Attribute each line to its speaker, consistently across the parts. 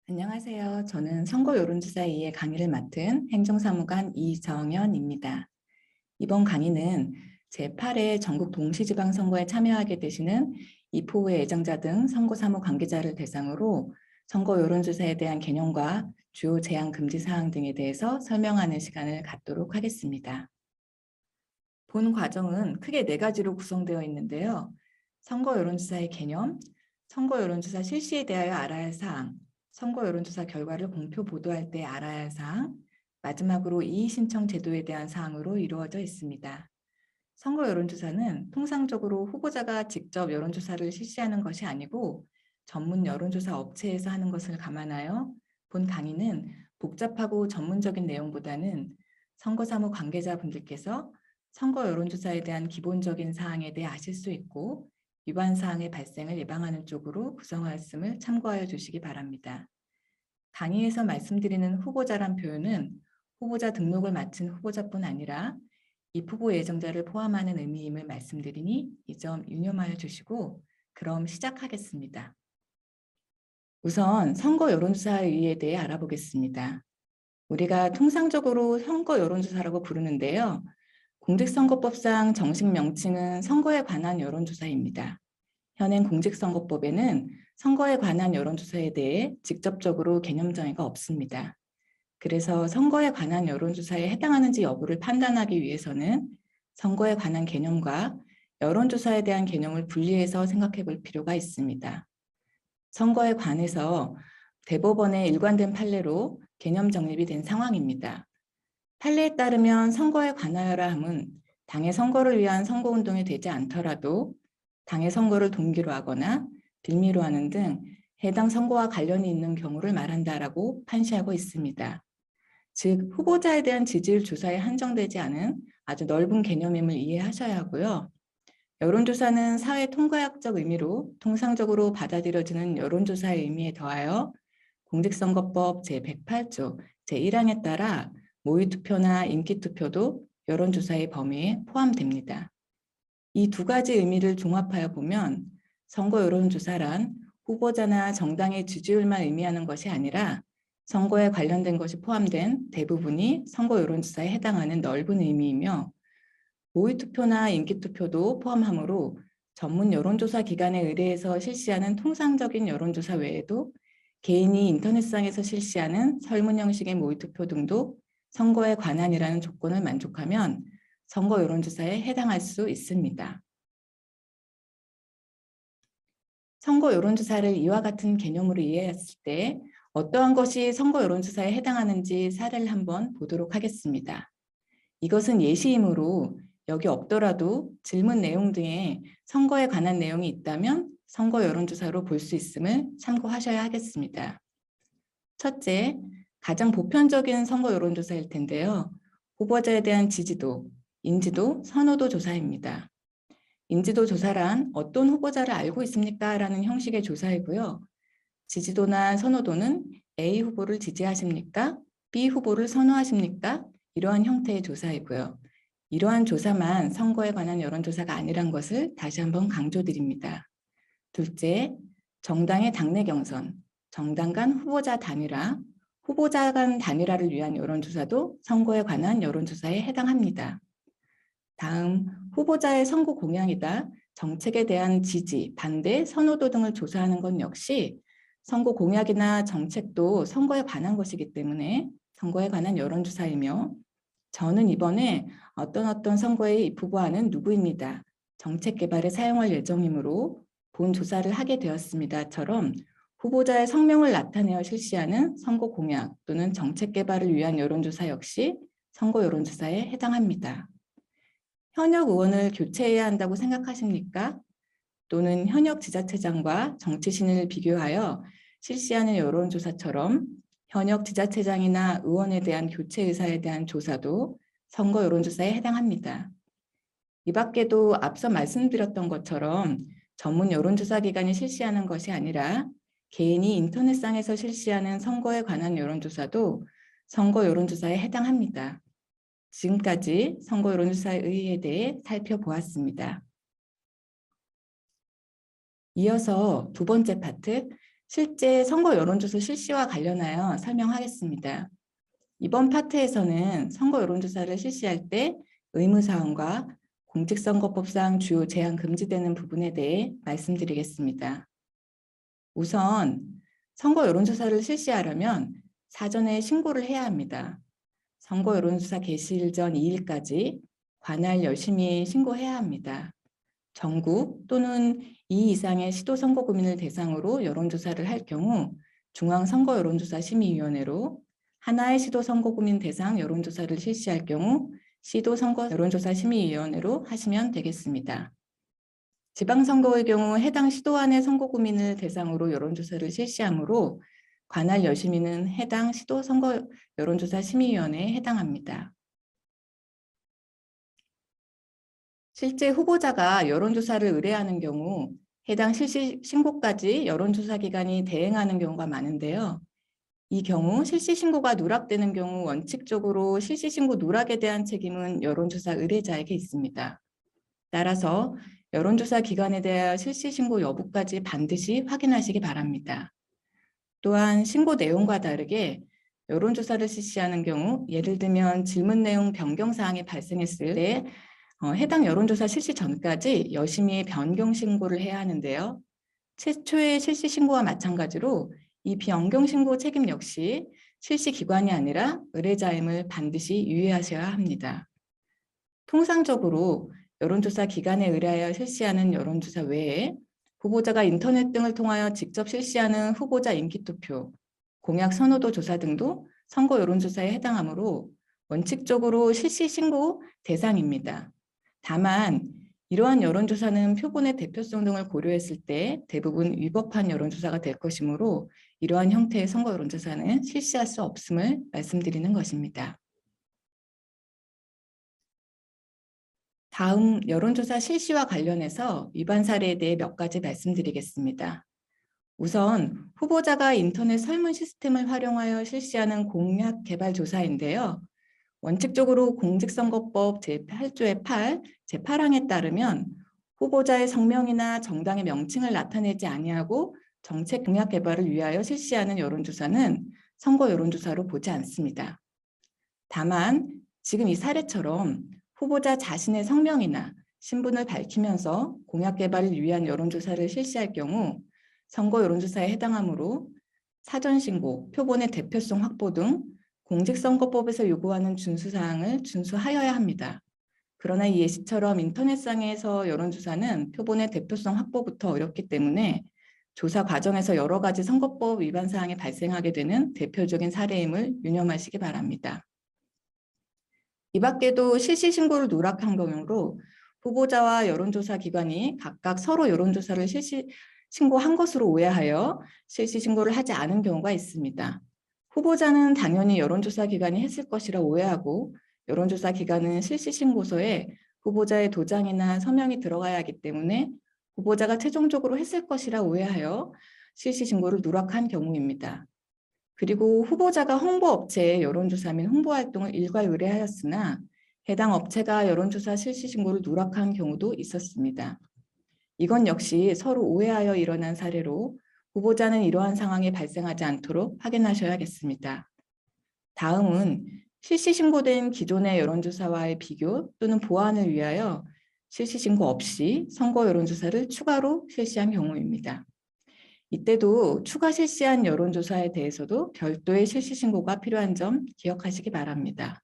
Speaker 1: 안녕하세요. 저는 선거 여론조사 2의 강의를 맡은 행정사무관 이정현입니다. 이번 강의는 제8회 전국 동시지방선거에 참여하게 되시는 이포의 애정자 등 선거사무 관계자를 대상으로 선거 여론조사에 대한 개념과 주요 제한 금지 사항 등에 대해서 설명하는 시간을 갖도록 하겠습니다. 본 과정은 크게 4가지로 구성되어 있는데요. 선거 여론조사의 개념, 선거 여론조사 실시에 대하여 알아야 할 사항, 선거 여론조사 결과를 공표 보도할 때 알아야 할 사항, 마지막으로 이의신청 제도에 대한 사항으로 이루어져 있습니다. 선거 여론조사는 통상적으로 후보자가 직접 여론조사를 실시하는 것이 아니고 전문 여론조사 업체에서 하는 것을 감안하여 본 강의는 복잡하고 전문적인 내용보다는 선거사무 관계자분들께서 선거 여론조사에 대한 기본적인 사항에 대해 아실 수 있고 위반 사항의 발생을 예방하는 쪽으로 구성하였음을 참고하여 주시기 바랍니다. 강의에서 말씀드리는 후보자란 표현은 후보자 등록을 마친 후보자뿐 아니라 입후보 예정자를 포함하는 의미임을 말씀드리니 이 점 유념하여 주시고 그럼 시작하겠습니다. 우선 선거 여론조사에 대해 알아보겠습니다. 우리가 통상적으로 선거 여론조사라고 부르는데요. 공직선거법상 정식 명칭은 선거에 관한 여론조사입니다. 현행 공직선거법에는 선거에 관한 여론조사에 대해 직접적으로 개념 정의가 없습니다. 그래서 선거에 관한 여론조사에 해당하는지 여부를 판단하기 위해서는 선거에 관한 개념과 여론조사에 대한 개념을 분리해서 생각해 볼 필요가 있습니다. 선거에 관해서 대법원의 일관된 판례로 개념 정립이 된 상황입니다. 판례에 따르면 선거에 관하여라 함은 당의 선거를 위한 선거운동이 되지 않더라도 당의 선거를 동기로 하거나 빌미로 하는 등 해당 선거와 관련이 있는 경우를 말한다라고 판시하고 있습니다. 즉 후보자에 대한 지지율 조사에 한정되지 않은 아주 넓은 개념임을 이해하셔야 하고요. 여론조사는 사회 통과학적 의미로 통상적으로 받아들여지는 여론조사의 의미에 더하여 공직선거법 제108조 제1항에 따라 모의투표나 인기투표도 여론조사의 범위에 포함됩니다. 이 2가지 의미를 종합하여 보면 선거 여론조사란 후보자나 정당의 지지율만 의미하는 것이 아니라 선거에 관련된 것이 포함된 대부분이 선거 여론조사에 해당하는 넓은 의미이며 모의투표나 인기투표도 포함하므로 전문 여론조사 기관에 의뢰해서 실시하는 통상적인 여론조사 외에도 개인이 인터넷상에서 실시하는 설문 형식의 모의투표 등도 선거에 관한이라는 조건을 만족하면 선거 여론조사에 해당할 수 있습니다. 선거 여론조사를 이와 같은 개념으로 이해했을 때 어떠한 것이 선거 여론조사에 해당하는지 사례를 한번 보도록 하겠습니다. 이것은 예시이므로 여기 없더라도 질문 내용 등에 선거에 관한 내용이 있다면 선거 여론조사로 볼 수 있음을 참고하셔야 하겠습니다. 첫째, 가장 보편적인 선거 여론조사일 텐데요. 후보자에 대한 지지도, 인지도, 선호도 조사입니다. 인지도 조사란 어떤 후보자를 알고 있습니까? 라는 형식의 조사이고요. 지지도나 선호도는 A 후보를 지지하십니까? B 후보를 선호하십니까? 이러한 형태의 조사이고요. 이러한 조사만 선거에 관한 여론조사가 아니란 것을 다시 한번 강조드립니다. 둘째, 정당의 당내 경선, 정당 간 후보자 단일화, 후보자 간 단일화를 위한 여론조사도 선거에 관한 여론조사에 해당합니다. 다음, 후보자의 선거 공약이다, 정책에 대한 지지, 반대, 선호도 등을 조사하는 것 역시 선거 공약이나 정책도 선거에 관한 것이기 때문에 선거에 관한 여론조사이며 저는 이번에 어떤 선거에 입후보하는 누구입니다. 정책 개발에 사용할 예정이므로 본 조사를 하게 되었습니다.처럼 후보자의 성명을 나타내어 실시하는 선거 공약 또는 정책 개발을 위한 여론조사 역시 선거 여론조사에 해당합니다. 현역 의원을 교체해야 한다고 생각하십니까? 또는 현역 지자체장과 정치신을 비교하여 실시하는 여론조사처럼 현역 지자체장이나 의원에 대한 교체 의사에 대한 조사도 선거 여론조사에 해당합니다. 이 밖에도 앞서 말씀드렸던 것처럼 전문 여론조사 기관이 실시하는 것이 아니라 개인이 인터넷상에서 실시하는 선거에 관한 여론조사도 선거 여론조사에 해당합니다. 지금까지 선거 여론조사의 의의에 대해 살펴보았습니다. 이어서 두 번째 파트, 실제 선거 여론조사 실시와 관련하여 설명하겠습니다. 이번 파트에서는 선거 여론조사를 실시할 때 의무사항과 공직선거법상 주요 제한 금지되는 부분에 대해 말씀드리겠습니다. 우선 선거 여론조사를 실시하려면 사전에 신고를 해야 합니다. 선거 여론조사 개시일 전 2일까지 관할 열심히 신고해야 합니다. 전국 또는 2 이상의 시도선거구민을 대상으로 여론조사를 할 경우 중앙선거여론조사심의위원회로, 하나의 시도선거구민 대상 여론조사를 실시할 경우 시도선거여론조사심의위원회로 하시면 되겠습니다. 지방선거의 경우 해당 시도 안의 선거구민을 대상으로 여론조사를 실시하므로 관할 여심위는 해당 시도선거여론조사심의위원회에 해당합니다. 실제 후보자가 여론조사를 의뢰하는 경우 해당 실시 신고까지 여론조사 기관이 대행하는 경우가 많은데요. 이 경우 실시 신고가 누락되는 경우 원칙적으로 실시 신고 누락에 대한 책임은 여론조사 의뢰자에게 있습니다. 따라서 여론조사 기관에 대하여 실시 신고 여부까지 반드시 확인하시기 바랍니다. 또한 신고 내용과 다르게 여론조사를 실시하는 경우 예를 들면 질문 내용 변경 사항이 발생했을 때 해당 여론조사 실시 전까지 여심위에 변경 신고를 해야 하는데요. 최초의 실시 신고와 마찬가지로 이 변경 신고 책임 역시 실시 기관이 아니라 의뢰자임을 반드시 유의하셔야 합니다. 통상적으로 여론조사 기관에 의뢰하여 실시하는 여론조사 외에 후보자가 인터넷 등을 통하여 직접 실시하는 후보자 인기투표, 공약 선호도 조사 등도 선거 여론조사에 해당하므로 원칙적으로 실시 신고 대상입니다. 다만 이러한 여론조사는 표본의 대표성 등을 고려했을 때 대부분 위법한 여론조사가 될 것이므로 이러한 형태의 선거 여론조사는 실시할 수 없음을 말씀드리는 것입니다. 다음 여론조사 실시와 관련해서 위반 사례에 대해 몇 가지 말씀드리겠습니다. 우선 후보자가 인터넷 설문 시스템을 활용하여 실시하는 공약 개발 조사인데요. 원칙적으로 공직선거법 제8조의 8, 제8항에 따르면 후보자의 성명이나 정당의 명칭을 나타내지 아니하고 정책 공약 개발을 위하여 실시하는 여론조사는 선거 여론조사로 보지 않습니다. 다만 지금 이 사례처럼 후보자 자신의 성명이나 신분을 밝히면서 공약 개발을 위한 여론조사를 실시할 경우 선거 여론조사에 해당하므로 사전신고, 표본의 대표성 확보 등 공직선거법에서 요구하는 준수사항을 준수하여야 합니다. 그러나 이 예시처럼 인터넷상에서 여론조사는 표본의 대표성 확보부터 어렵기 때문에 조사 과정에서 여러 가지 선거법 위반 사항이 발생하게 되는 대표적인 사례임을 유념하시기 바랍니다. 이 밖에도 실시 신고를 누락한 경우로 후보자와 여론조사 기관이 각각 서로 여론조사를 실시 신고한 것으로 오해하여 실시 신고를 하지 않은 경우가 있습니다. 후보자는 당연히 여론조사 기관이 했을 것이라 오해하고 여론조사 기관은 실시 신고서에 후보자의 도장이나 서명이 들어가야 하기 때문에 후보자가 최종적으로 했을 것이라 오해하여 실시 신고를 누락한 경우입니다. 그리고 후보자가 홍보업체에 여론조사 및 홍보활동을 일괄 의뢰하였으나 해당 업체가 여론조사 실시 신고를 누락한 경우도 있었습니다. 이건 역시 서로 오해하여 일어난 사례로 후보자는 이러한 상황이 발생하지 않도록 확인하셔야겠습니다. 다음은 실시 신고된 기존의 여론조사와의 비교 또는 보완을 위하여 실시 신고 없이 선거 여론조사를 추가로 실시한 경우입니다. 이때도 추가 실시한 여론조사에 대해서도 별도의 실시 신고가 필요한 점 기억하시기 바랍니다.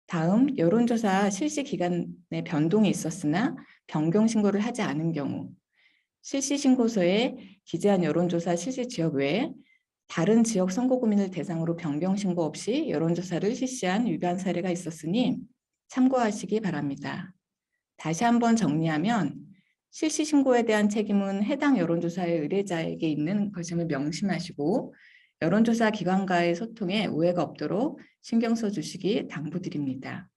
Speaker 1: 다음 여론조사 실시 기간에 변동이 있었으나 변경 신고를 하지 않은 경우, 실시 신고서에 기재한 여론조사 실시 지역 외에 다른 지역 선거구민을 대상으로 변경 신고 없이 여론조사를 실시한 위반 사례가 있었으니 참고하시기 바랍니다. 다시 한번 정리하면 실시 신고에 대한 책임은 해당 여론조사의 의뢰자에게 있는 것임을 명심하시고 여론조사 기관과의 소통에 오해가 없도록 신경 써주시기 당부드립니다.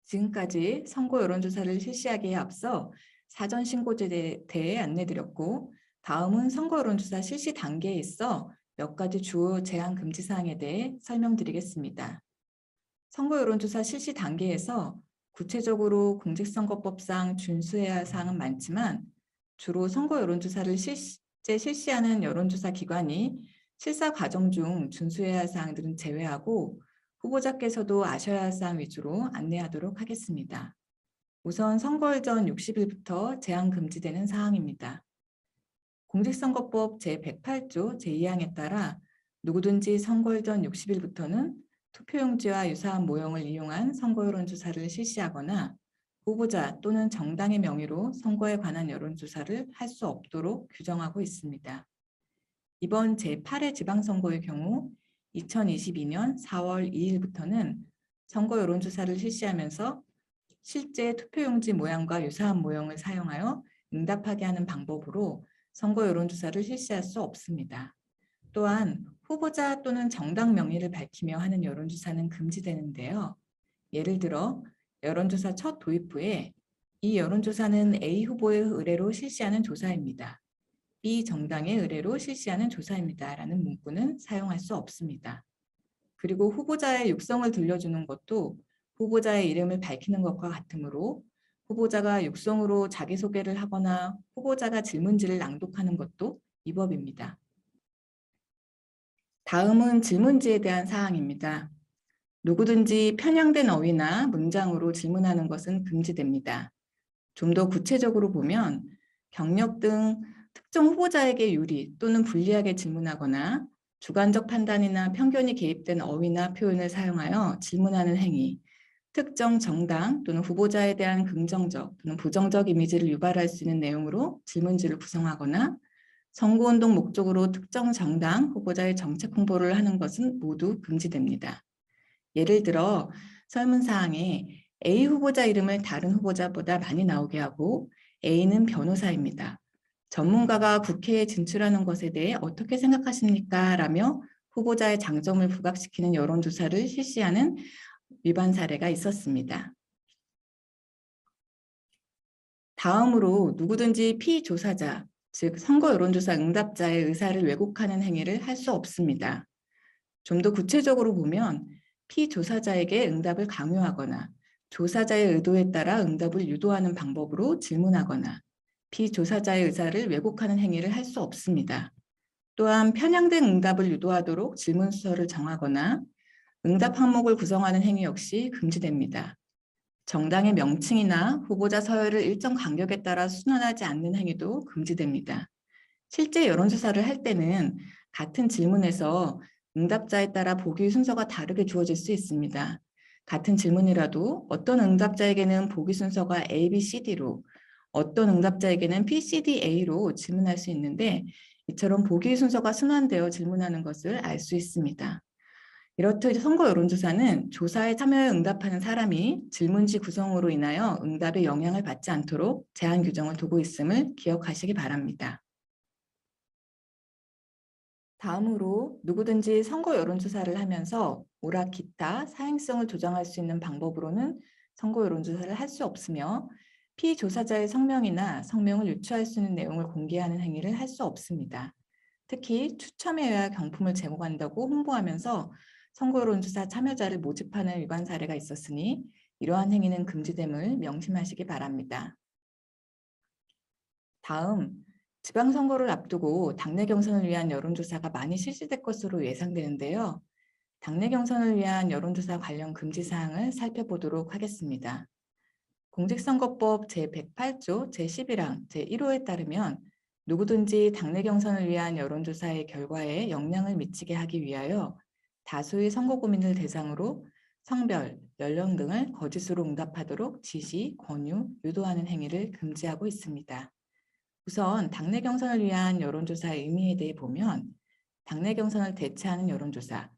Speaker 1: 지금까지 선거 여론조사를 실시하기에 앞서 사전 신고제에 대해 안내드렸고 다음은 선거 여론조사 실시 단계에 있어 몇 가지 주요 제한 금지 사항에 대해 설명드리겠습니다. 선거 여론조사 실시 단계에서 구체적으로 공직선거법상 준수해야 할 사항은 많지만 주로 선거 여론조사를 실제 실시하는 여론조사 기관이 실사 과정 중 준수해야 할 사항들은 제외하고 후보자께서도 아셔야 할 사항 위주로 안내하도록 하겠습니다. 우선 선거일 전 60일부터 제한 금지되는 사항입니다. 공직선거법 제108조 제2항에 따라 누구든지 선거일 전 60일부터는 투표용지와 유사한 모형을 이용한 선거 여론조사를 실시하거나 후보자 또는 정당의 명의로 선거에 관한 여론조사를 할 수 없도록 규정하고 있습니다. 이번 제8회 지방선거의 경우 2022년 4월 2일부터는 선거 여론조사를 실시하면서 실제 투표용지 모양과 유사한 모형을 사용하여 응답하게 하는 방법으로 선거 여론조사를 실시할 수 없습니다. 또한 후보자 또는 정당 명의를 밝히며 하는 여론조사는 금지되는데요. 예를 들어 여론조사 첫 도입 후에 이 여론조사는 A 후보의 의뢰로 실시하는 조사입니다. B 정당의 의뢰로 실시하는 조사입니다. 라는 문구는 사용할 수 없습니다. 그리고 후보자의 육성을 들려주는 것도 후보자의 이름을 밝히는 것과 같으므로 후보자가 육성으로 자기소개를 하거나 후보자가 질문지를 낭독하는 것도 위법입니다. 다음은 질문지에 대한 사항입니다. 누구든지 편향된 어휘나 문장으로 질문하는 것은 금지됩니다. 좀 더 구체적으로 보면 경력 등 특정 후보자에게 유리 또는 불리하게 질문하거나 주관적 판단이나 편견이 개입된 어휘나 표현을 사용하여 질문하는 행위, 특정 정당 또는 후보자에 대한 긍정적 또는 부정적 이미지를 유발할 수 있는 내용으로 질문지를 구성하거나 선거운동 목적으로 특정 정당 후보자의 정책 홍보를 하는 것은 모두 금지됩니다. 예를 들어 설문사항에 A 후보자 이름을 다른 후보자보다 많이 나오게 하고 A는 변호사입니다. 전문가가 국회에 진출하는 것에 대해 어떻게 생각하십니까? 라며 후보자의 장점을 부각시키는 여론조사를 실시하는 위반 사례가 있었습니다. 다음으로 누구든지 피조사자, 즉 선거 여론조사 응답자의 의사를 왜곡하는 행위를 할 수 없습니다. 좀 더 구체적으로 보면 피조사자에게 응답을 강요하거나 조사자의 의도에 따라 응답을 유도하는 방법으로 질문하거나 피조사자의 의사를 왜곡하는 행위를 할 수 없습니다. 또한 편향된 응답을 유도하도록 질문 순서를 정하거나 응답 항목을 구성하는 행위 역시 금지됩니다. 정당의 명칭이나 후보자 서열을 일정 간격에 따라 순환하지 않는 행위도 금지됩니다. 실제 여론조사를 할 때는 같은 질문에서 응답자에 따라 보기 순서가 다르게 주어질 수 있습니다. 같은 질문이라도 어떤 응답자에게는 보기 순서가 A, B, C, D로 어떤 응답자에게는 P, C, D, A로 질문할 수 있는데 이처럼 보기 순서가 순환되어 질문하는 것을 알 수 있습니다. 이렇듯 선거 여론조사는 조사에 참여해 응답하는 사람이 질문지 구성으로 인하여 응답에 영향을 받지 않도록 제한 규정을 두고 있음을 기억하시기 바랍니다. 다음으로 누구든지 선거 여론조사를 하면서 오락기타 사행성을 조정할 수 있는 방법으로는 선거 여론조사를 할 수 없으며 피조사자의 성명이나 성명을 유추할 수 있는 내용을 공개하는 행위를 할 수 없습니다. 특히 추첨에 의해 경품을 제공한다고 홍보하면서 선거 여론조사 참여자를 모집하는 위반 사례가 있었으니 이러한 행위는 금지됨을 명심하시기 바랍니다. 다음, 지방선거를 앞두고 당내 경선을 위한 여론조사가 많이 실시될 것으로 예상되는데요. 당내 경선을 위한 여론조사 관련 금지사항을 살펴보도록 하겠습니다. 공직선거법 제108조 제11항 제1호에 따르면 누구든지 당내 경선을 위한 여론조사의 결과에 영향을 미치게 하기 위하여 다수의 선거구민을 대상으로 성별, 연령 등을 거짓으로 응답하도록 지시, 권유, 유도하는 행위를 금지하고 있습니다. 우선 당내 경선을 위한 여론조사의 의미에 대해 보면 당내 경선을 대체하는 여론조사,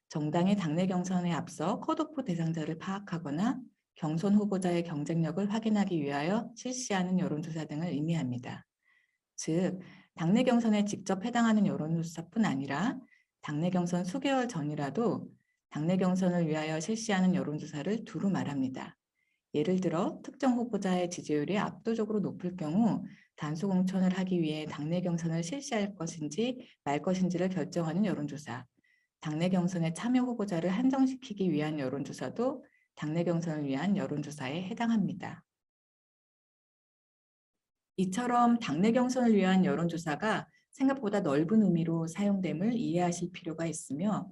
Speaker 1: 정당의 당내 경선에 앞서 컷오프 대상자를 파악하거나 경선 후보자의 경쟁력을 확인하기 위하여 실시하는 여론조사 등을 의미합니다. 즉, 당내 경선에 직접 해당하는 여론조사뿐 아니라 당내 경선 수개월 전이라도 당내 경선을 위하여 실시하는 여론조사를 두루 말합니다. 예를 들어 특정 후보자의 지지율이 압도적으로 높을 경우 단수 공천을 하기 위해 당내 경선을 실시할 것인지 말 것인지를 결정하는 여론조사, 당내 경선에 참여 후보자를 한정시키기 위한 여론조사도 당내 경선을 위한 여론조사에 해당합니다. 이처럼 당내 경선을 위한 여론조사가 생각보다 넓은 의미로 사용됨을 이해하실 필요가 있으며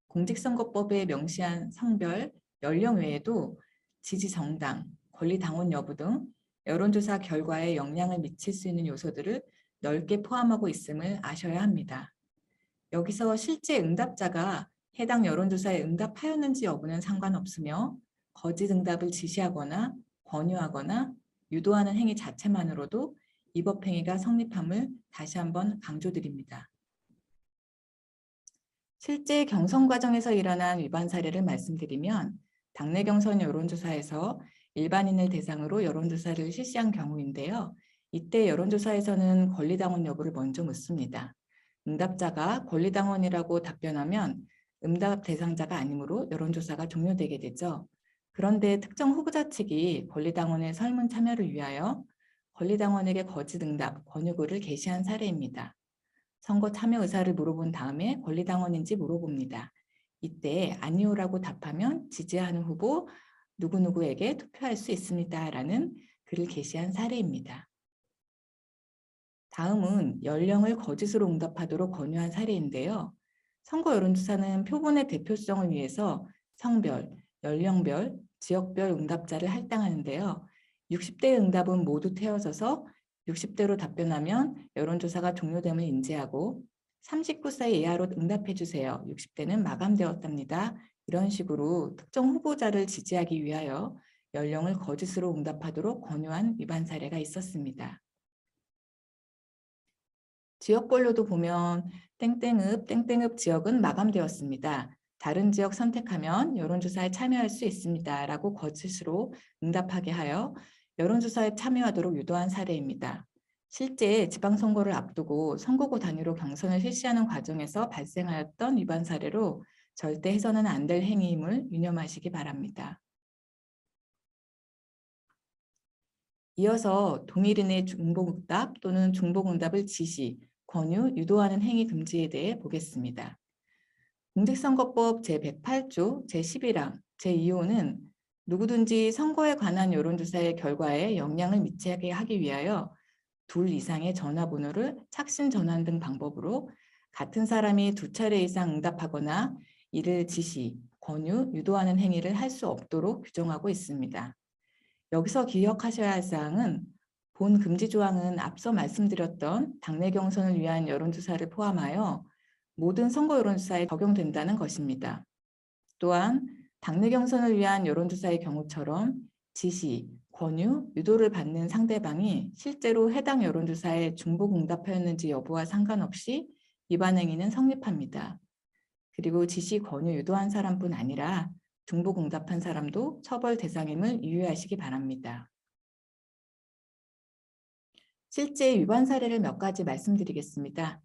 Speaker 1: 공직선거법에 명시한 성별, 연령 외에도 지지 정당, 권리 당원 여부 등 여론조사 결과에 영향을 미칠 수 있는 요소들을 넓게 포함하고 있음을 아셔야 합니다. 여기서 실제 응답자가 해당 여론조사에 응답하였는지 여부는 상관없으며 거짓 응답을 지시하거나 권유하거나 유도하는 행위 자체만으로도 이 법행위가 성립함을 다시 한번 강조드립니다. 실제 경선 과정에서 일어난 위반 사례를 말씀드리면 당내 경선 여론조사에서 일반인을 대상으로 여론조사를 실시한 경우인데요. 이때 여론조사에서는 권리당원 여부를 먼저 묻습니다. 응답자가 권리당원이라고 답변하면 응답 대상자가 아니므로 여론조사가 종료되게 되죠. 그런데 특정 후보자 측이 권리당원의 설문 참여를 위하여 권리당원에게 거짓 응답, 권유구를 게시한 사례입니다. 선거 참여 의사를 물어본 다음에 권리당원인지 물어봅니다. 이때 아니오라고 답하면 지지하는 후보 누구누구에게 투표할 수 있습니다. 라는 글을 게시한 사례입니다. 다음은 연령을 거짓으로 응답하도록 권유한 사례인데요. 선거 여론조사는 표본의 대표성을 위해서 성별, 연령별, 지역별 응답자를 할당하는데요. 60대 응답은 모두 태워져서 60대로 답변하면 여론조사가 종료됨을 인지하고 39세 이하로 응답해 주세요. 60대는 마감되었답니다. 이런 식으로 특정 후보자를 지지하기 위하여 연령을 거짓으로 응답하도록 권유한 위반 사례가 있었습니다. 지역별로도 보면 땡땡읍 지역은 마감되었습니다. 다른 지역 선택하면 여론조사에 참여할 수 있습니다. 라고 거짓으로 응답하게 하여 여론조사에 참여하도록 유도한 사례입니다. 실제 지방선거를 앞두고 선거구 단위로 경선을 실시하는 과정에서 발생하였던 위반 사례로 절대 해서는 안 될 행위임을 유념하시기 바랍니다. 이어서 동일인의 중복응답 또는 중복응답을 지시, 권유, 유도하는 행위 금지에 대해 보겠습니다. 공직선거법 제108조 제11항 제2호는 누구든지 선거에 관한 여론조사의 결과에 영향을 미치게 하기 위하여 둘 이상의 전화번호를 착신 전환 등 방법으로 같은 사람이 두 차례 이상 응답하거나 이를 지시, 권유, 유도하는 행위를 할 수 없도록 규정하고 있습니다. 여기서 기억하셔야 할 사항은 본 금지 조항은 앞서 말씀드렸던 당내 경선을 위한 여론조사를 포함하여 모든 선거 여론조사에 적용된다는 것입니다. 또한 당내 경선을 위한 여론조사의 경우처럼 지시, 권유, 유도를 받는 상대방이 실제로 해당 여론조사에 중복 응답하였는지 여부와 상관없이 위반 행위는 성립합니다. 그리고 지시, 권유, 유도한 사람뿐 아니라 중복 응답한 사람도 처벌 대상임을 유의하시기 바랍니다. 실제 위반 사례를 몇 가지 말씀드리겠습니다.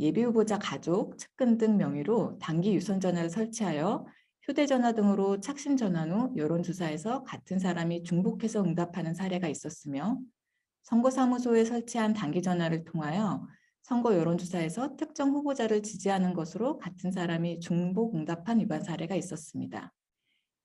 Speaker 1: 예비후보자 가족, 측근 등 명의로 단기 유선전화를 설치하여 휴대전화 등으로 착신 전환 후 여론조사에서 같은 사람이 중복해서 응답하는 사례가 있었으며 선거사무소에 설치한 단기전화를 통하여 선거 여론조사에서 특정 후보자를 지지하는 것으로 같은 사람이 중복 응답한 위반 사례가 있었습니다.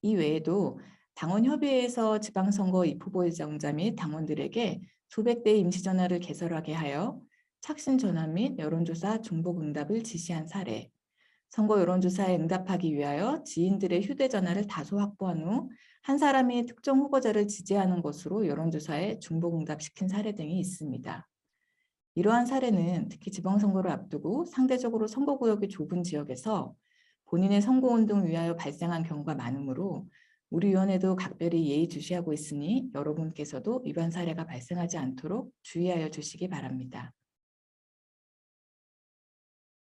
Speaker 1: 이 외에도 당원협의회에서 지방선거 입후보정자 및 당원들에게 수백 대의 임시전화를 개설하게 하여 착신전화 및 여론조사 중복응답을 지시한 사례, 선거 여론조사에 응답하기 위하여 지인들의 휴대전화를 다수 확보한 후 한 사람이 특정 후보자를 지지하는 것으로 여론조사에 중복응답시킨 사례 등이 있습니다. 이러한 사례는 특히 지방선거를 앞두고 상대적으로 선거구역이 좁은 지역에서 본인의 선거운동 위하여 발생한 경우가 많으므로 우리 위원회도 각별히 예의주시하고 있으니 여러분께서도 위반 사례가 발생하지 않도록 주의하여 주시기 바랍니다.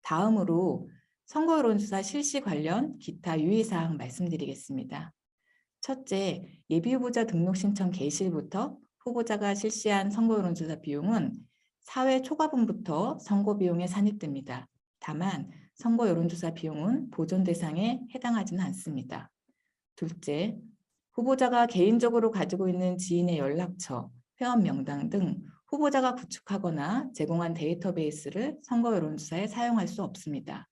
Speaker 1: 다음으로 선거 여론조사 실시 관련 기타 유의사항 말씀드리겠습니다. 첫째, 예비후보자 등록 신청 개시일부터 후보자가 실시한 선거 여론조사 비용은 사회 초과분부터 선거 비용에 산입됩니다. 다만 선거 여론조사 비용은 보전 대상에 해당하지는 않습니다. 둘째, 후보자가 개인적으로 가지고 있는 지인의 연락처, 회원 명단 등 후보자가 구축하거나 제공한 데이터베이스를 선거 여론조사에 사용할 수 없습니다.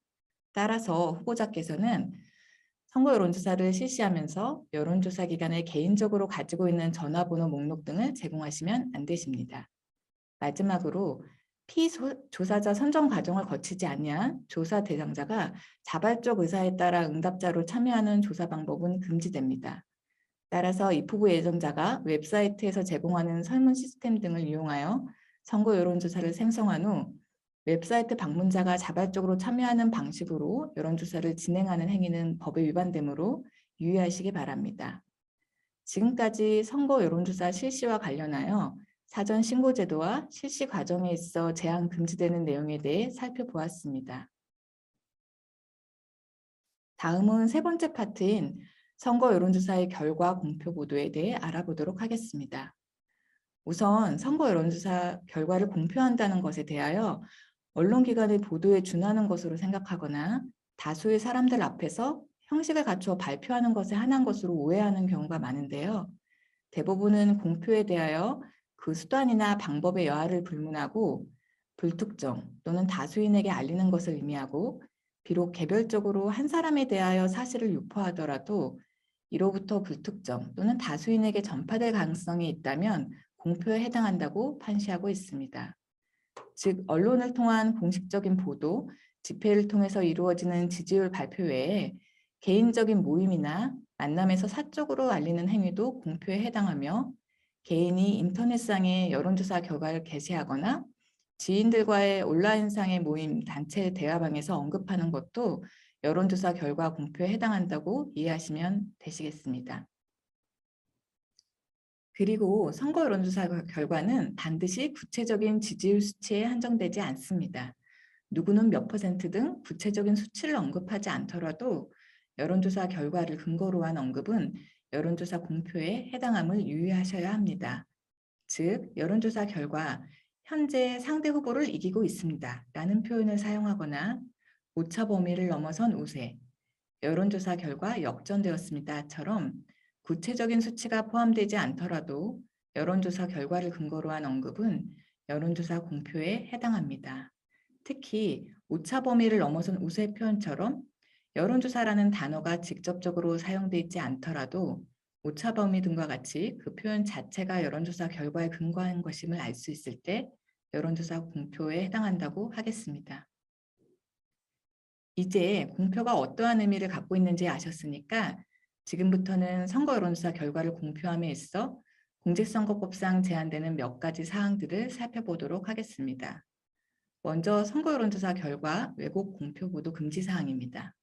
Speaker 1: 따라서 후보자께서는 선거 여론조사를 실시하면서 여론조사 기관에 개인적으로 가지고 있는 전화번호 목록 등을 제공하시면 안 되십니다. 마지막으로 피조사자 선정 과정을 거치지 아니한 조사 대상자가 자발적 의사에 따라 응답자로 참여하는 조사 방법은 금지됩니다. 따라서 입후보 예정자가 웹사이트에서 제공하는 설문 시스템 등을 이용하여 선거 여론조사를 생성한 후 웹사이트 방문자가 자발적으로 참여하는 방식으로 여론조사를 진행하는 행위는 법에 위반되므로 유의하시기 바랍니다. 지금까지 선거 여론조사 실시와 관련하여 사전 신고 제도와 실시 과정에 있어 제한 금지되는 내용에 대해 살펴보았습니다. 다음은 세 번째 파트인 선거 여론조사의 결과 공표 보도에 대해 알아보도록 하겠습니다. 우선 선거 여론조사 결과를 공표한다는 것에 대하여 언론기관의 보도에 준하는 것으로 생각하거나 다수의 사람들 앞에서 형식을 갖추어 발표하는 것에 한한 것으로 오해하는 경우가 많은데요. 대부분은 공표에 대하여 그 수단이나 방법의 여하를 불문하고 불특정 또는 다수인에게 알리는 것을 의미하고 비록 개별적으로 한 사람에 대하여 사실을 유포하더라도 이로부터 불특정 또는 다수인에게 전파될 가능성이 있다면 공표에 해당한다고 판시하고 있습니다. 즉 언론을 통한 공식적인 보도, 집회를 통해서 이루어지는 지지율 발표 외에 개인적인 모임이나 만남에서 사적으로 알리는 행위도 공표에 해당하며 개인이 인터넷상의 여론조사 결과를 게시하거나 지인들과의 온라인상의 모임, 단체 대화방에서 언급하는 것도 여론조사 결과 공표에 해당한다고 이해하시면 되시겠습니다. 그리고 선거 여론조사 결과는 반드시 구체적인 지지율 수치에 한정되지 않습니다. 누구는 몇 퍼센트 등 구체적인 수치를 언급하지 않더라도 여론조사 결과를 근거로 한 언급은 여론조사 공표에 해당함을 유의하셔야 합니다. 즉, 여론조사 결과 현재 상대 후보를 이기고 있습니다 라는 표현을 사용하거나 오차 범위를 넘어선 우세, 여론조사 결과 역전되었습니다처럼 구체적인 수치가 포함되지 않더라도 여론조사 결과를 근거로 한 언급은 여론조사 공표에 해당합니다. 특히 오차 범위를 넘어선 우세 표현처럼 여론조사라는 단어가 직접적으로 사용되어 있지 않더라도 오차 범위 등과 같이 그 표현 자체가 여론조사 결과에 근거한 것임을 알 수 있을 때 여론조사 공표에 해당한다고 하겠습니다. 이제 공표가 어떠한 의미를 갖고 있는지 아셨으니까 지금부터는 선거 여론조사 결과를 공표함에 있어 공직선거법상 제한되는 몇 가지 사항들을 살펴보도록 하겠습니다. 먼저 선거 여론조사 결과 왜곡 공표 보도 금지 사항입니다.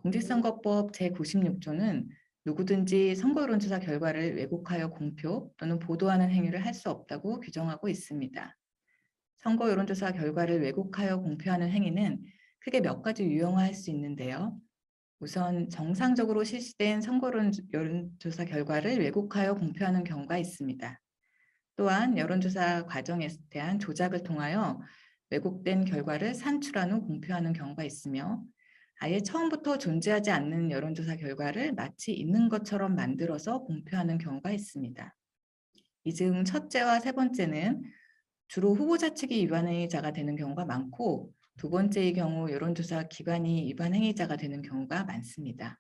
Speaker 1: 공직선거법 제96조는 누구든지 선거 여론조사 결과를 왜곡하여 공표 또는 보도하는 행위를 할 수 없다고 규정하고 있습니다. 선거 여론조사 결과를 왜곡하여 공표하는 행위는 크게 몇 가지 유형화할 수 있는데요. 우선 정상적으로 실시된 선거 여론조사 결과를 왜곡하여 공표하는 경우가 있습니다. 또한 여론조사 과정에 대한 조작을 통하여 왜곡된 결과를 산출한 후 공표하는 경우가 있으며 아예 처음부터 존재하지 않는 여론조사 결과를 마치 있는 것처럼 만들어서 공표하는 경우가 있습니다. 이 중 첫째와 세 번째는 주로 후보자 측이 위반 행위자가 되는 경우가 많고 두 번째의 경우 여론조사 기관이 위반 행위자가 되는 경우가 많습니다.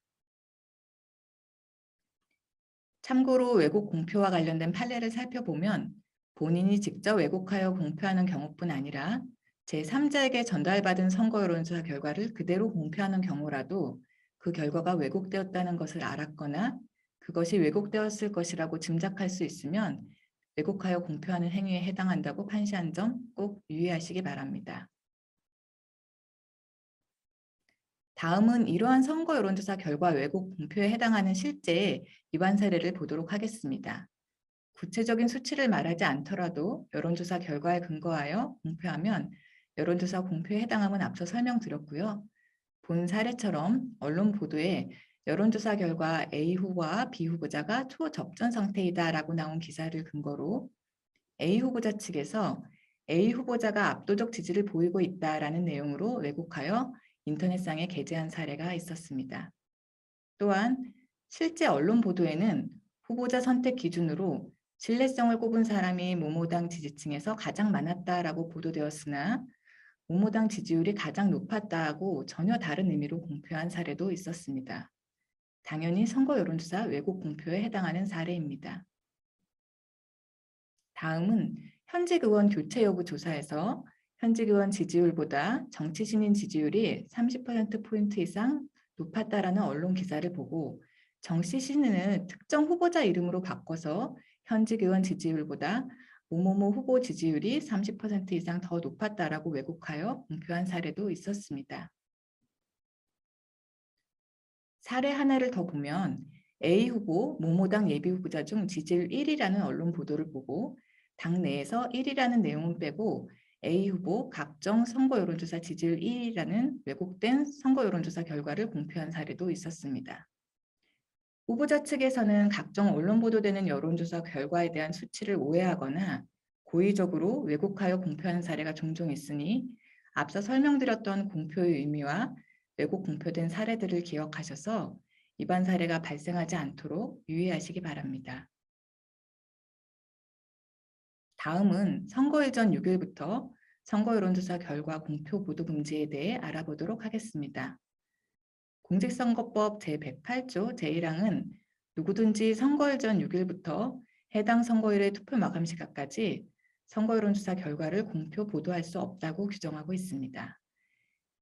Speaker 1: 참고로 왜곡 공표와 관련된 판례를 살펴보면 본인이 직접 왜곡하여 공표하는 경우뿐 아니라 제3자에게 전달받은 선거 여론조사 결과를 그대로 공표하는 경우라도 그 결과가 왜곡되었다는 것을 알았거나 그것이 왜곡되었을 것이라고 짐작할 수 있으면 왜곡하여 공표하는 행위에 해당한다고 판시한 점 꼭 유의하시기 바랍니다. 다음은 이러한 선거 여론조사 결과 왜곡 공표에 해당하는 실제 위반 사례를 보도록 하겠습니다. 구체적인 수치를 말하지 않더라도 여론조사 결과에 근거하여 공표하면 여론조사 공표에 해당함은 앞서 설명드렸고요. 본 사례처럼 언론 보도에 여론조사 결과 A 후보와 B 후보자가 초접전 상태이다라고 나온 기사를 근거로 A 후보자 측에서 A 후보자가 압도적 지지를 보이고 있다라는 내용으로 왜곡하여 인터넷상에 게재한 사례가 있었습니다. 또한 실제 언론 보도에는 후보자 선택 기준으로 신뢰성을 꼽은 사람이 모모당 지지층에서 가장 많았다라고 보도되었으나 모모당 지지율이 가장 높았다고 전혀 다른 의미로 공표한 사례도 있었습니다. 당연히 선거 여론조사 왜곡 공표에 해당하는 사례입니다. 다음은 현직 의원 교체 여부 조사에서 현직 의원 지지율보다 정치 신인 지지율이 30%포인트 이상 높았다라는 언론 기사를 보고 정치 신인을 특정 후보자 이름으로 바꿔서 현직 의원 지지율보다 모모모 후보 지지율이 30% 이상 더 높았다라고 왜곡하여 공표한 사례도 있었습니다. 사례 하나를 더 보면 A 후보 모모당 예비 후보자 중 지지율 1위라는 언론 보도를 보고 당 내에서 1위라는 내용은 빼고 A 후보 각종 선거 여론조사 지지율 1위라는 왜곡된 선거 여론조사 결과를 공표한 사례도 있었습니다. 후보자 측에서는 각종 언론 보도되는 여론조사 결과에 대한 수치를 오해하거나 고의적으로 왜곡하여 공표하는 사례가 종종 있으니 앞서 설명드렸던 공표의 의미와 왜곡 공표된 사례들을 기억하셔서 이번 사례가 발생하지 않도록 유의하시기 바랍니다. 다음은 선거일 전 6일부터 선거 여론조사 결과 공표 보도 금지에 대해 알아보도록 하겠습니다. 공직선거법 제108조 제1항은 누구든지 선거일 전 6일부터 해당 선거일의 투표 마감 시각까지 선거 여론조사 결과를 공표 보도할 수 없다고 규정하고 있습니다.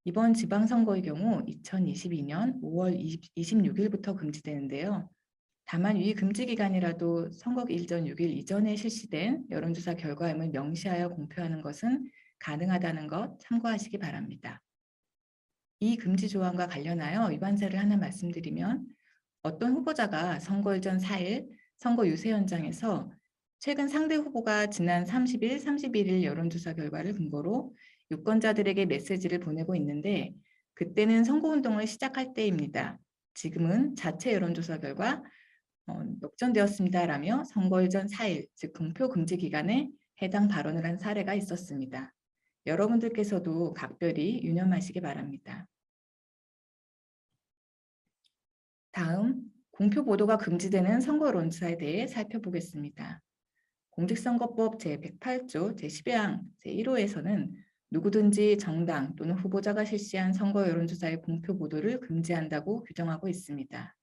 Speaker 1: 이번 지방선거의 경우 2022년 5월 26일부터 금지되는데요. 다만 위 금지 기간이라도 선거일 전 6일 이전에 실시된 여론조사 결과임을 명시하여 공표하는 것은 가능하다는 것 참고하시기 바랍니다. 이 금지 조항과 관련하여 위반사를 하나 말씀드리면 어떤 후보자가 선거일 전 4일 선거 유세 현장에서 최근 상대 후보가 지난 30일, 31일 여론조사 결과를 근거로 유권자들에게 메시지를 보내고 있는데 그때는 선거운동을 시작할 때입니다. 지금은 자체 여론조사 결과 역전되었습니다라며 선거일 전 4일, 즉 공표 금지 기간에 해당 발언을 한 사례가 있었습니다. 여러분들께서도 각별히 유념하시기 바랍니다. 다음, 공표 보도가 금지되는 선거 여론조사에 대해 살펴보겠습니다. 공직선거법 제108조 제12항 제1호에서는 누구든지 정당 또는 후보자가 실시한 선거 여론조사의 공표 보도를 금지한다고 규정하고 있습니다.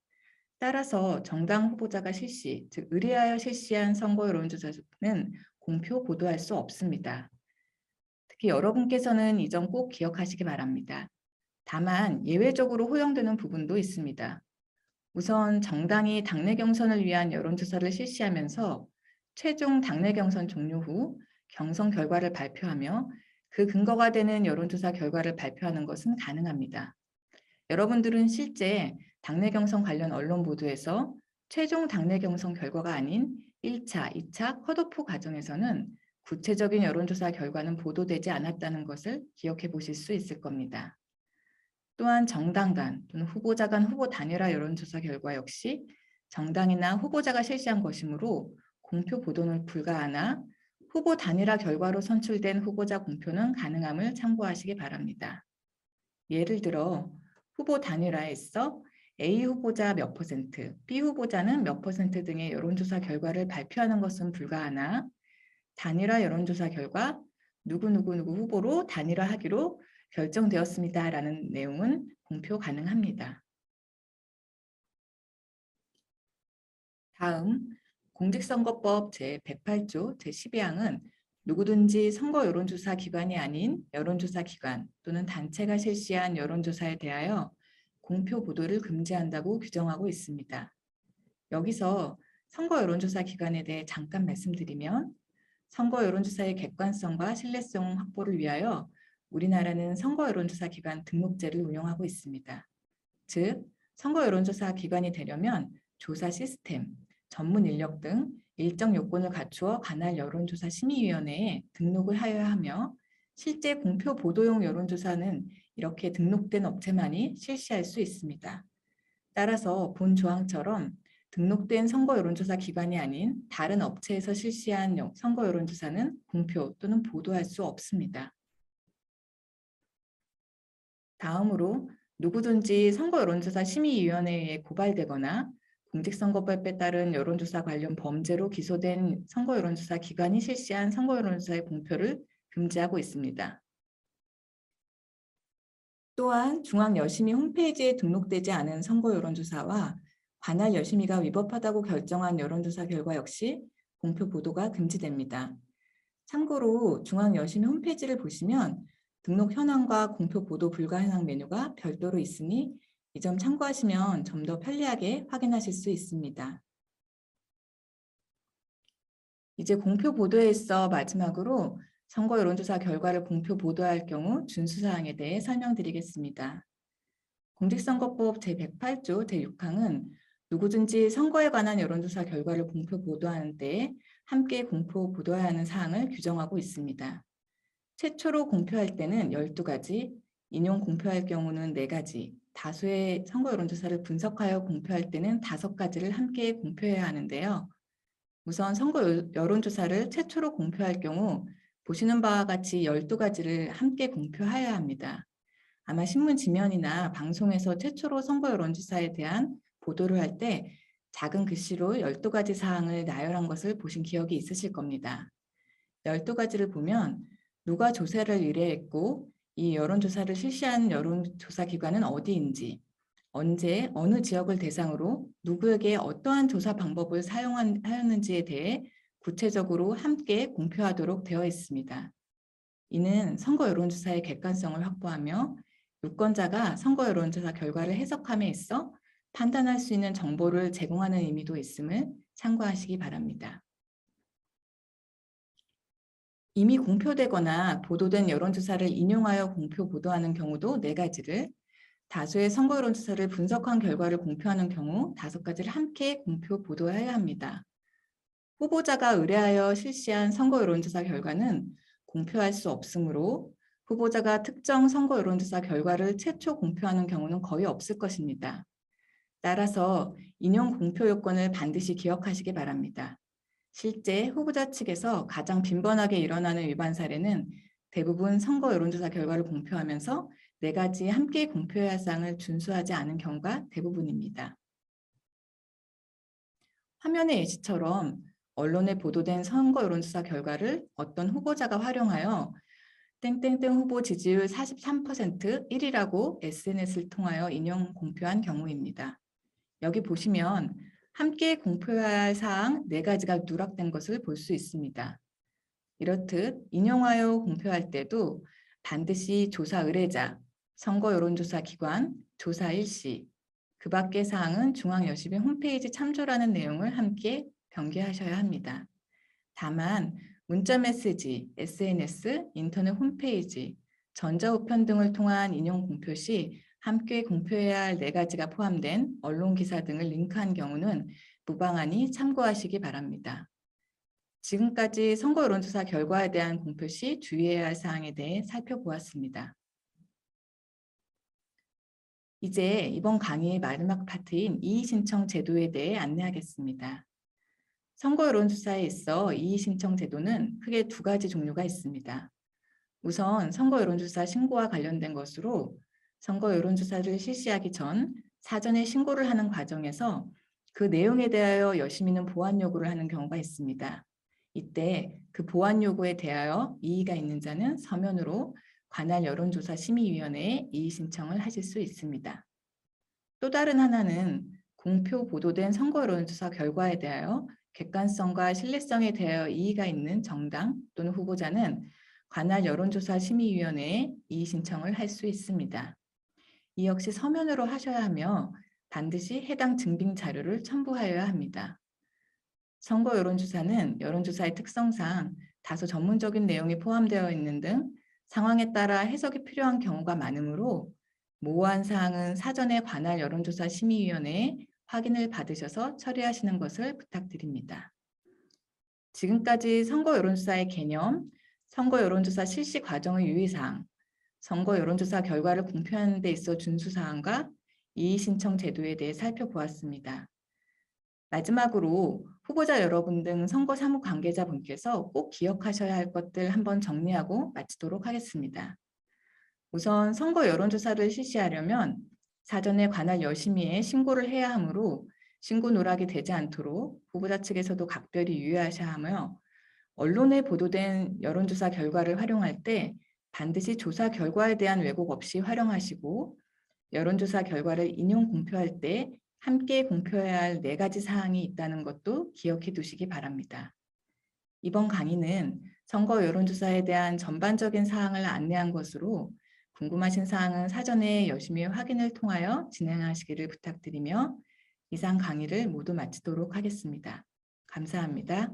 Speaker 1: 따라서 정당 후보자가 즉 의뢰하여 실시한 선거 여론조사는 공표 보도할 수 없습니다. 특히 여러분께서는 이 점 꼭 기억하시기 바랍니다. 다만 예외적으로 허용되는 부분도 있습니다. 우선 정당이 당내 경선을 위한 여론조사를 실시하면서 최종 당내 경선 종료 후 경선 결과를 발표하며 그 근거가 되는 여론조사 결과를 발표하는 것은 가능합니다. 여러분들은 실제 당내 경선 관련 언론 보도에서 최종 당내 경선 결과가 아닌 1차, 2차 컷오프 과정에서는 구체적인 여론조사 결과는 보도되지 않았다는 것을 기억해 보실 수 있을 겁니다. 또한 정당 간 또는 후보자 간 후보 단일화 여론조사 결과 역시 정당이나 후보자가 실시한 것이므로 공표 보도는 불가하나 후보 단일화 결과로 선출된 후보자 공표는 가능함을 참고하시기 바랍니다. 예를 들어 후보 단일화에서 A 후보자 몇 %, B 후보자는 몇 % 등의 여론조사 결과를 발표하는 것은 불가하나 단일화 여론조사 결과 누구누구 후보로 단일화하기로 결정되었습니다라는 내용은 공표 가능합니다. 다음, 공직선거법 제108조 제12항은 누구든지 선거 여론조사 기관이 아닌 여론조사 기관 또는 단체가 실시한 여론조사에 대하여 공표 보도를 금지한다고 규정하고 있습니다. 여기서 선거 여론조사 기관에 대해 잠깐 말씀드리면 선거 여론조사의 객관성과 신뢰성 확보를 위하여 우리나라는 선거 여론조사 기관 등록제를 운영하고 있습니다. 즉, 선거 여론조사 기관이 되려면 조사 시스템, 전문 인력 등 일정 요건을 갖추어 관할 여론조사 심의위원회에 등록을 하여야 하며 실제 공표 보도용 여론조사는 이렇게 등록된 업체만이 실시할 수 있습니다. 따라서 본 조항처럼 등록된 선거 여론조사 기관이 아닌 다른 업체에서 실시한 선거 여론조사는 공표 또는 보도할 수 없습니다. 다음으로 누구든지 선거 여론조사 심의위원회에 고발되거나 공직선거법에 따른 여론조사 관련 범죄로 기소된 선거 여론조사 기관이 실시한 선거 여론조사의 공표를 금지하고 있습니다. 또한 중앙여심위 홈페이지에 등록되지 않은 선거 여론조사와 관할 여심위가 위법하다고 결정한 여론조사 결과 역시 공표 보도가 금지됩니다. 참고로 중앙여심위 홈페이지를 보시면 등록 현황과 공표 보도 불가 현황 메뉴가 별도로 있으니 이 점 참고하시면 좀 더 편리하게 확인하실 수 있습니다. 이제 공표 보도에 있어 마지막으로 선거 여론조사 결과를 공표 보도할 경우 준수사항에 대해 설명드리겠습니다. 공직선거법 제108조 제6항은 누구든지 선거에 관한 여론조사 결과를 공표 보도하는 때에 함께 공표 보도해야 하는 사항을 규정하고 있습니다. 최초로 공표할 때는 12가지, 인용 공표할 경우는 4가지, 다수의 선거 여론조사를 분석하여 공표할 때는 5가지를 함께 공표해야 하는데요. 우선 선거 여론조사를 최초로 공표할 경우 보시는 바와 같이 12가지를 함께 공표해야 합니다. 아마 신문 지면이나 방송에서 최초로 선거 여론조사에 대한 보도를 할 때 작은 글씨로 12가지 사항을 나열한 것을 보신 기억이 있으실 겁니다. 12가지를 보면 누가 조사를 의뢰했고 이 여론조사를 실시한 여론조사 기관은 어디인지, 언제, 어느 지역을 대상으로 누구에게 어떠한 조사 방법을 사용하였는지에 대해 구체적으로 함께 공표하도록 되어 있습니다. 이는 선거 여론조사의 객관성을 확보하며 유권자가 선거 여론조사 결과를 해석함에 있어 판단할 수 있는 정보를 제공하는 의미도 있음을 참고하시기 바랍니다. 이미 공표되거나 보도된 여론조사를 인용하여 공표 보도하는 경우도 4가지를, 다수의 선거 여론조사를 분석한 결과를 공표하는 경우 5가지를 함께 공표 보도해야 합니다. 후보자가 의뢰하여 실시한 선거 여론조사 결과는 공표할 수 없으므로 후보자가 특정 선거 여론조사 결과를 최초 공표하는 경우는 거의 없을 것입니다. 따라서 인용 공표 요건을 반드시 기억하시기 바랍니다. 실제 후보자 측에서 가장 빈번하게 일어나는 위반 사례는 대부분 선거 여론조사 결과를 공표하면서 4가지 함께 공표해야 할 사항을 준수하지 않은 경우가 대부분입니다. 화면의 예시처럼 언론에 보도된 선거 여론조사 결과를 어떤 후보자가 활용하여 땡땡땡 후보 지지율 43% 1위라고 SNS를 통하여 인용 공표한 경우입니다. 여기 보시면 함께 공표해야 할 사항 4가지가 누락된 것을 볼 수 있습니다. 이렇듯 인용하여 공표할 때도 반드시 조사 의뢰자, 선거 여론조사 기관, 조사 일시, 그 밖의 사항은 중앙여심위 홈페이지 참조라는 내용을 함께 병기하셔야 합니다. 다만 문자메시지, SNS, 인터넷 홈페이지, 전자우편 등을 통한 인용 공표 시 함께 공표해야 할 4가지가 포함된 언론기사 등을 링크한 경우는 무방하니 참고하시기 바랍니다. 지금까지 선거 여론조사 결과에 대한 공표 시 주의해야 할 사항에 대해 살펴보았습니다. 이제 이번 강의의 마지막 파트인 이의신청 제도에 대해 안내하겠습니다. 선거 여론조사에 있어 이의신청 제도는 크게 2가지 종류가 있습니다. 우선 선거 여론조사 신고와 관련된 것으로 선거 여론조사를 실시하기 전 사전에 신고를 하는 과정에서 그 내용에 대하여 여심위는 보완 요구를 하는 경우가 있습니다. 이때 그 보완 요구에 대하여 이의가 있는 자는 서면으로 관할 여론조사 심의위원회에 이의 신청을 하실 수 있습니다. 또 다른 하나는 공표 보도된 선거 여론조사 결과에 대하여 객관성과 신뢰성에 대하여 이의가 있는 정당 또는 후보자는 관할 여론조사 심의위원회에 이의 신청을 할 수 있습니다. 이 역시 서면으로 하셔야 하며 반드시 해당 증빙 자료를 첨부하여야 합니다. 선거 여론조사는 여론조사의 특성상 다소 전문적인 내용이 포함되어 있는 등 상황에 따라 해석이 필요한 경우가 많으므로 모호한 사항은 사전에 관할 여론조사 심의위원회에 확인을 받으셔서 처리하시는 것을 부탁드립니다. 지금까지 선거 여론조사의 개념, 선거 여론조사 실시 과정의 유의사항, 선거 여론조사 결과를 공표하는 데 있어 준수사항과 이의신청 제도에 대해 살펴보았습니다. 마지막으로 후보자 여러분 등 선거 사무 관계자분께서 꼭 기억하셔야 할 것들 한번 정리하고 마치도록 하겠습니다. 우선 선거 여론조사를 실시하려면 사전에 관할 여심위에 신고를 해야 하므로 신고 누락이 되지 않도록 후보자 측에서도 각별히 유의하셔야 하며, 언론에 보도된 여론조사 결과를 활용할 때 반드시 조사 결과에 대한 왜곡 없이 활용하시고, 여론조사 결과를 인용 공표할 때 함께 공표해야 할 4가지 사항이 있다는 것도 기억해 두시기 바랍니다. 이번 강의는 선거 여론조사에 대한 전반적인 사항을 안내한 것으로 궁금하신 사항은 사전에 열심히 확인을 통하여 진행하시기를 부탁드리며 이상 강의를 모두 마치도록 하겠습니다. 감사합니다.